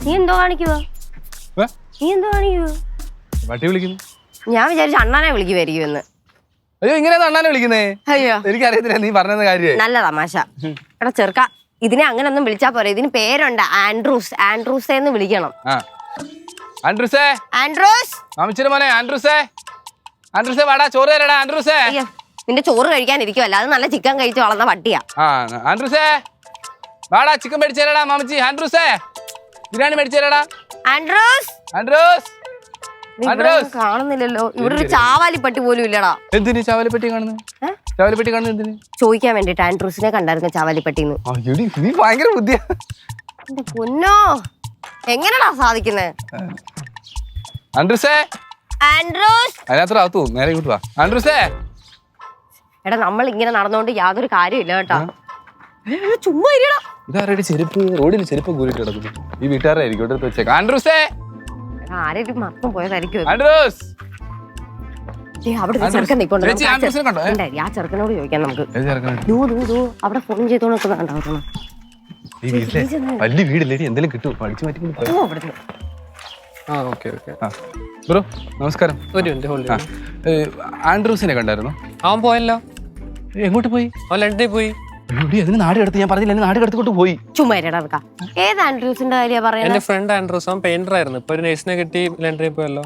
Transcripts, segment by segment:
നീ എന്തോ കാണിക്കുവോ? ഏ? നീ എന്തോ കാണിക്കുവോ? പട്ടി വിളിക്കുന്നു. ഞാൻ വിചാരിച്ചു അണ്ണാനെ വിളിക്കുമായിരിക്കും എന്ന്. അയ്യോ ഇങ്ങനെയാണ് അണ്ണാനെ വിളിക്കുന്നേ? അയ്യോ എനിക്കറിയത്തില്ല നീ പറഞ്ഞത് കാര്യമായി. നല്ല തമാശ. എടാ ചെറുക്ക, ഇതിനെ അങ്ങനെ ഒന്നും വിളിച്ചാ പോരെ. ഇതിന് പേരുണ്ട്, ആൻഡ്രൂസ്. ആൻഡ്രൂസേ എന്ന് വിളിക്കണം. ആൻഡ്രൂസേ, ആൻഡ്രൂസ്. മാമിച്ചിയുടെ മോനെ ആൻഡ്രൂസേ. ആൻഡ്രൂസേ വാടാ, ചോറ് തരടാ ആൻഡ്രൂസേ. അയ്യോ, നിന്റെ ചോറ് കഴിക്കാനിരിക്കുവല്ല, അത് നല്ല ചിക്കൻ കഴിച്ച് വളർന്ന പട്ടിയാ. ആൻഡ്രൂസേ വാടാ, ചിക്കൻ മേടിച്ചു തരടാ മാമിച്ചി. ആൻഡ്രൂസേ ബിരിയാണി മേടിച്ചു തരടാ. Andrews, Andrews, Andrews. കാണുന്നില്ലല്ലോ. ഇവിടെ ഒരു ചാവാലിപ്പട്ടി പോലും ഇല്ലടാ. എന്തിന് ചാവലിപ്പെട്ടി കാണുന്നത്? ചാവലിപ്പെട്ടി കാണുന്നത് എന്തിന്? ചോദിക്കാൻ വേണ്ടിട്ട് ആൻഡ്രൂസിനെ കണ്ടായിരുന്നു ചാവാലിപ്പട്ടിന്ന്. നീ ഭയങ്കര ബുദ്ധിയാ. എന്റെ പൊന്നോ, എങ്ങനെയാ സാധിക്കുന്നേ? ആൻഡ്രൂസേ. ആൻഡ്രൂസ്, അതിനകത്തു നേരെ ഇങ്ങോട്ട് വാ. ആൻഡ്രൂസേ. എടാ നമ്മൾ ഇങ്ങനെ നടന്നുകൊണ്ട് യാതൊരു കാര്യമില്ല കേട്ടോ. ചുമ്മാ ഇരിയടാ. ഇതാരുടെ ചെരുപ്പ്? റോഡിൽ ചെരുപ്പ് കൂരിട്ട് കിടക്കുന്നു. ഈ വീട്ടുകാരായിരിക്കും ഇവിടെ വെച്ചേക്കാം. ആൻഡ്രൂസേ. ആരെയും മറന്നു പോയതായിരിക്കും. ആൻഡ്രൂസ്. അവിടെ ചെറുക്കൻ നിൽപ്പുണ്ട്. ചേച്ചി, ആൻഡ്രൂസിനെ കണ്ടോ? ആ ചെറുക്കനോട് ചോദിക്കാം നമുക്ക്. ഏത് ചെറുക്കനാ? അവിടെ ഫോൺ ചെയ്തോണ്ട് നിൽക്കുന്നുണ്ടാവും. ഈ വീട്ടിലെ വലിയ വീടില്ലേ, എന്തെങ്കിലും കിട്ടും. പഠിച്ചു മാറ്റി അവിടുന്ന്. ബ്രോ നമസ്കാരം. ആൻഡ്രൂസിനെ കണ്ടായിരുന്നോ? അവൻ പോയല്ലോ. എങ്ങോട്ട് പോയി? അവൻ ലണ്ടനിൽ പോയി. അതിന് നാട് എടുത്ത് ഞാൻ പറഞ്ഞില്ല, നാട് എടുത്തുകൊണ്ട് പോയി. ചുമ്മാ ഇരടാ. ഏത് ആൻഡ്രൂസിന്റെ കാര്യം പറയുന്നത്? എന്റെ ഫ്രണ്ട് ആൻഡ്രൂസ്, അവൻ പെയിന്റർ ആയിരുന്നു. ഇപ്പൊ ഒരു നേഴ്സിനെ കിട്ടി ലണ്ടനിൽ പോയല്ലോ.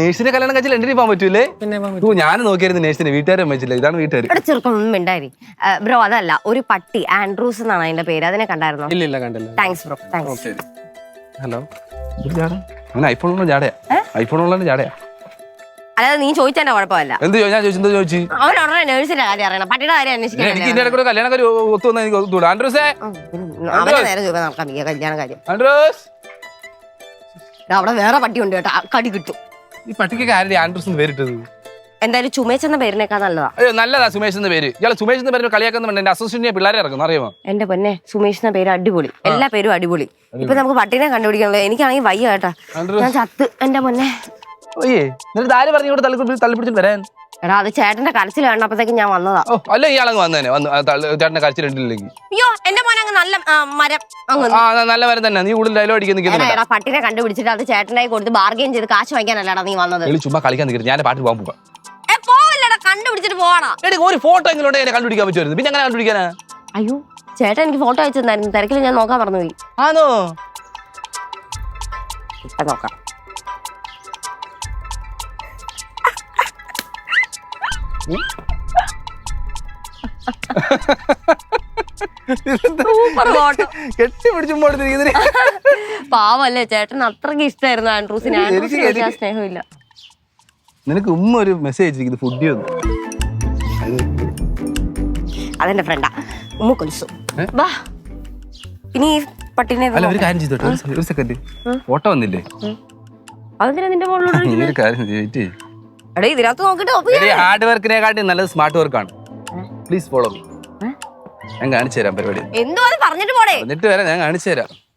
നേഴ്സിനെ കല്യാണം കഴിച്ച് ലണ്ടനിൽ പോകാൻ പറ്റൂലേ? പിന്നെ ഞാൻ നോക്കിയായിരുന്നു നേഴ്സിനെ. വീട്ടുകാരെ വെച്ചില്ല. ഇതാണ് വീട്ടുകാർ. ഇവിടെ ചെറുക്കൊന്നും മിണ്ടായി. ബ്രോ അതല്ല, ഒരു പട്ടി ആൻഡ്രൂസ് എന്നാണ് അതിന്റെ പേര്. അതിനെ കണ്ടായിരുന്നോ? ഇല്ല കണ്ടില്ല. Thanks bro, thanks. Hello. IPhone ഉള്ള ജാടയാ. ഐഫോൺ ഉള്ള ജാടയാ. അല്ലാതെ നീ ചോദിച്ചതിന്റെ കുഴപ്പമല്ല. എന്ത് ഞാൻ ചോദിച്ചു? അവൻ ഉടനെ നേഴ്സിന്റെ കാര്യം അറിയണം, പട്ടിയുടെ കാര്യം എനിക്ക് ഇതിന്റെ ഇടയ്ക്ക് കല്യാണം കാര്യം ഒത്തു വന്നാൽ എനിക്ക് ഒത്തുകൂടാ. ആൻഡ്രൂസേ. അവനെ നേരെ ചോദിക്കാൻ നടക്കാൻ വയ്യ കല്യാണ കാര്യം. ആൻഡ്രൂസ്. അവിടെ വേറെ പട്ടിയുണ്ട് കേട്ടോ, കടി കിട്ടും. ഈ പട്ടിക്ക് ആരുടെ ആൻഡ്രൂസ് പേരിട്ടത്? എന്തായാലും സുമേഷ് എന്ന പേരിനേക്കാൾ നല്ലതാ. അയ്യോ നല്ലതാ സുമേഷ് എന്ന പേര്. ഇയാൾ സുമേഷ് എന്ന പേര് കളിയാക്കുന്നുണ്ട്. എന്റെ അസോസിയേഷനെ പിള്ളേരെ ഇറക്കുന്നു, അറിയാമോ? എന്റെ പൊന്നെ, സുമേഷ് എന്ന പേര് അടിപൊളി. എല്ലാ പേരും അടിപൊളി. ഇപ്പൊ നമുക്ക് പട്ടിനെ കണ്ടുപിടിക്കണല്ലോ. എനിക്കാണെങ്കിൽ വയ്യ കേട്ടാ, ഞാൻ ചത്ത്. എന്റെ പൊന്നെ ആര് പറഞ്ഞു ഇവിടെ തള്ളിപ്പിടിച്ചിട്ട് വരാൻ? എടാ അത് ചേട്ടന്റെ കരച്ചിൽ കണ്ടപ്പോഴത്തേക്ക് ഞാൻ വന്നതാ. ഓ അല്ല ഇയാളങ്ങ് വന്നേനെ. ചേട്ടന്റെ കരച്ചിലുണ്ടില്ലെങ്കിൽ. അയ്യോ എന്റെ മോനെ അങ്ങ് നല്ല മരം അങ്ങ്. നല്ല മരം തന്നെ. നീ കൂടുതൽ ഡയലോഗ് അടിക്കാൻ എടാ പട്ടിനെ കണ്ടുപിടിച്ചിട്ട് അത് ചേട്ടനായി കൊടുത്ത് ബാർഗെയിൻ ചെയ്ത് കാശ് വാങ്ങിക്കാനല്ലടാ നീ വന്നത്. ചുമ്മാ കളിക്കാൻ നിൽക്കുന്നത്. ഞാൻ പാട്ട് പോകാൻ പോവാ. പോവല്ലടാ, കണ്ടുപിടിച്ചിട്ട് പോവാടാ. ഒരു ഫോട്ടോ എങ്കിലും ഉണ്ടെങ്കിൽ കണ്ടുപിടിക്കാൻ പറ്റുമായിരുന്നു. പിന്നെ അങ്ങനെ കണ്ടുപിടിക്കാനാ? അയ്യോ ചേട്ടൻ എനിക്ക് ഫോട്ടോ അയച്ചു തന്നായിരുന്നു. തിരക്കിൽ ഞാൻ നോക്കാൻ മറന്നുപോയി. ആണോ? ഇപ്പൊ നോക്കാം. കെട്ടിപ്പിടിച്ചുമ്പോഴത്തേക്ക് പാവല്ലേ ചേട്ടൻ, അത്രയ്ക്ക് ഇഷ്ടമായിരുന്നു ആൻഡ്രൂസിന്. ആൻഡ്രൂസിന് സ്നേഹമില്ല. നിനക്ക് ഒരു മെസ്സേജ് ഫുഡി വന്നു. അതെന്റെ ഫ്രണ്ടാ ഉമ്മ കൊലുസു. വാ ഇനി ഈ പട്ടിനെ അല്ല ഒരു കാര്യം ചെയ്തോട്ടെ, ഒരു സെക്കൻഡ്. ഫോട്ടോ വന്നില്ലേ? അതെന്തിനാ നിന്റെ മോളിലോട്ട്? ഒരു കാര്യം ചെയ്തിട്ട് എടാ ഇതിനകത്ത് നോക്കിട്ട് ഹാർഡ് വർക്കിനെക്കാട്ടി നല്ലത് സ്മാർട്ട് വർക്കാണ്. Please follow me. ഞാൻ കാണിച്ചു തരാം പരിപാടി. എന്തോ അത് പറഞ്ഞിട്ട് പോടേ. എന്നിട്ട് വരാം, ഞാൻ കാണിച്ചു തരാം.